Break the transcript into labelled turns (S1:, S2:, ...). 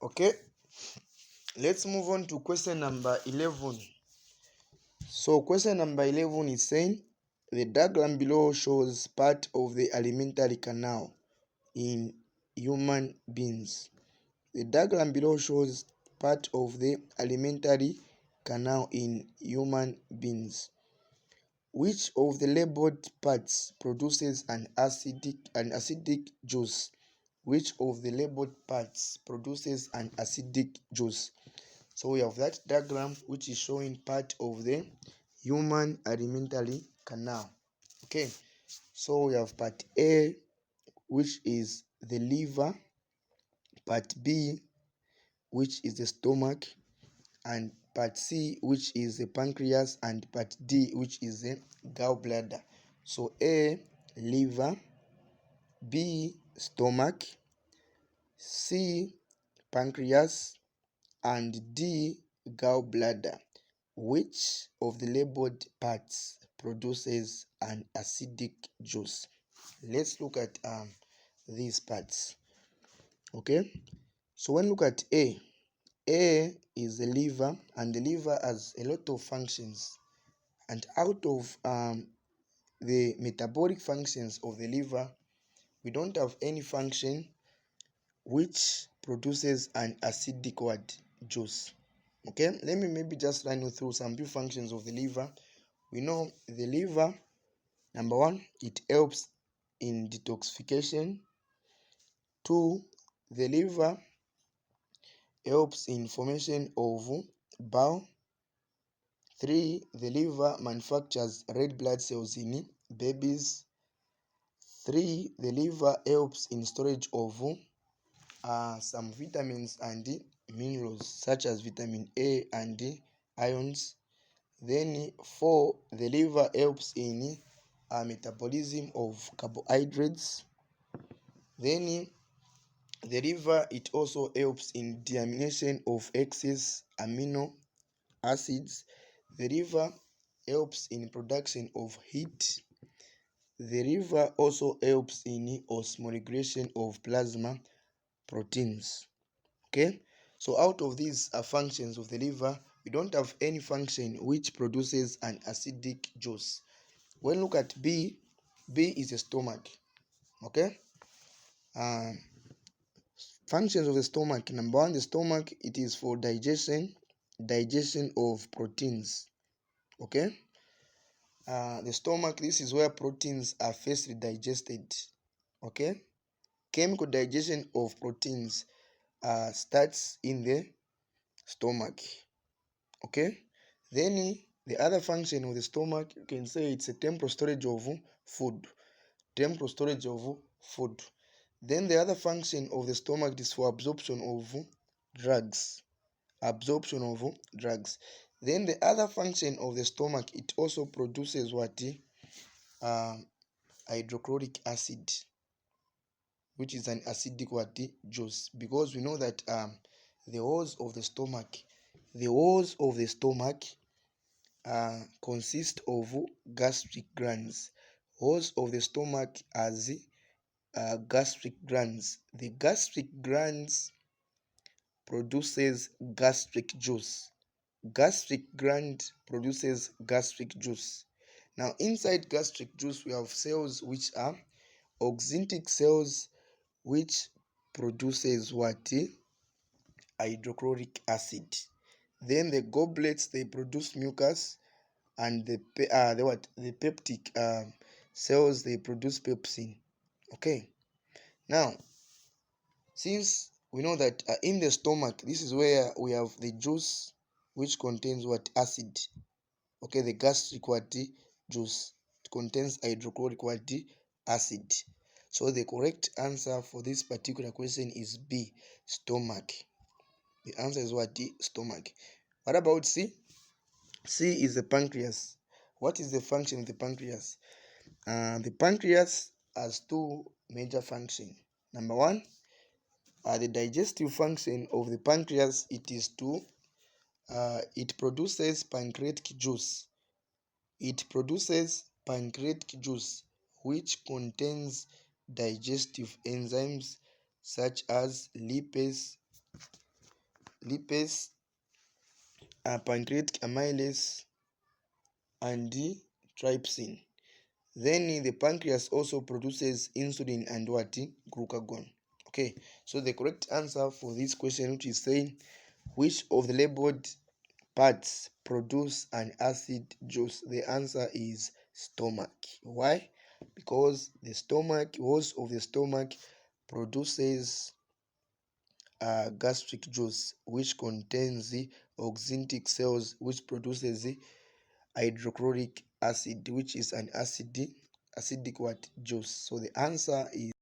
S1: Okay, let's move on to question number 11. So question number 11 is saying the diagram below shows part of the alimentary canal in human beings. The diagram below shows part of the alimentary canal in human beings. Which of the labeled parts produces an acidic juice? Which of the labeled parts produces an acidic juice? So we have that diagram which is showing part of the human alimentary canal. Okay, so we have part A, which is the liver, part B, which is the stomach, and part C, which is the pancreas, and part D, which is the gallbladder. So A, liver, B, stomach, C, pancreas, and D, gallbladder. Which of the labeled parts produces an acidic juice? Let's look at these parts. Okay, so when we look at A is the liver, and the liver has a lot of functions, and out of the metabolic functions of the liver, we don't have any function which produces an acidic juice. Okay, let me maybe just run you through some few functions of the liver. We know the liver, number one, it helps in detoxification. 2, the liver helps in formation of bowel. 3, the liver manufactures red blood cells in babies. 3, the liver helps in storage of some vitamins and minerals such as vitamin A and ions. Then 4, the liver helps in metabolism of carbohydrates. Then the liver, it also helps in deamination of excess amino acids. The liver helps in production of heat. The liver also helps in osmoregulation of plasma proteins. Okay, so out of these functions of the liver, we don't have any function which produces an acidic juice. When look at B is the stomach. Okay, functions of the stomach. Number one, the stomach, it is for digestion of proteins. Okay, the stomach, this is where proteins are first digested. Okay, chemical digestion of proteins starts in the stomach. Okay, then the other function of the stomach, you can say it's a temporal storage of food. Then the other function of the stomach is for absorption of drugs. Then the other function of the stomach, it also produces what? Hydrochloric acid, which is an acidic juice, because we know that the walls of the stomach consist of gastric glands. Walls of the stomach has gastric glands. The gastric glands produces gastric juice. Now inside gastric juice, we have cells which are oxyntic cells, which produces what? Hydrochloric acid. Then the goblets, they produce mucus, and the peptic cells, they produce pepsin. Okay, now since we know that in the stomach, this is where we have the juice which contains what? Acid. Okay, the gastric juice, it contains hydrochloric acid. So the correct answer for this particular question is B, stomach. The answer is what? Stomach. What about C? C is the pancreas. What is the function of the pancreas? The pancreas has two major functions. Number one, the digestive function of the pancreas, it is to it produces pancreatic juice. Which contains digestive enzymes such as lipase, pancreatic amylase, and trypsin. Then the pancreas also produces insulin and what? Glucagon. Okay, so the correct answer for this question, which is saying which of the labeled parts produce an acid juice, the answer is stomach. Why? Because the stomach, walls of the stomach produces gastric juice, which contains the oxyntic cells, which produces the hydrochloric acid, which is an acidic what juice. So the answer is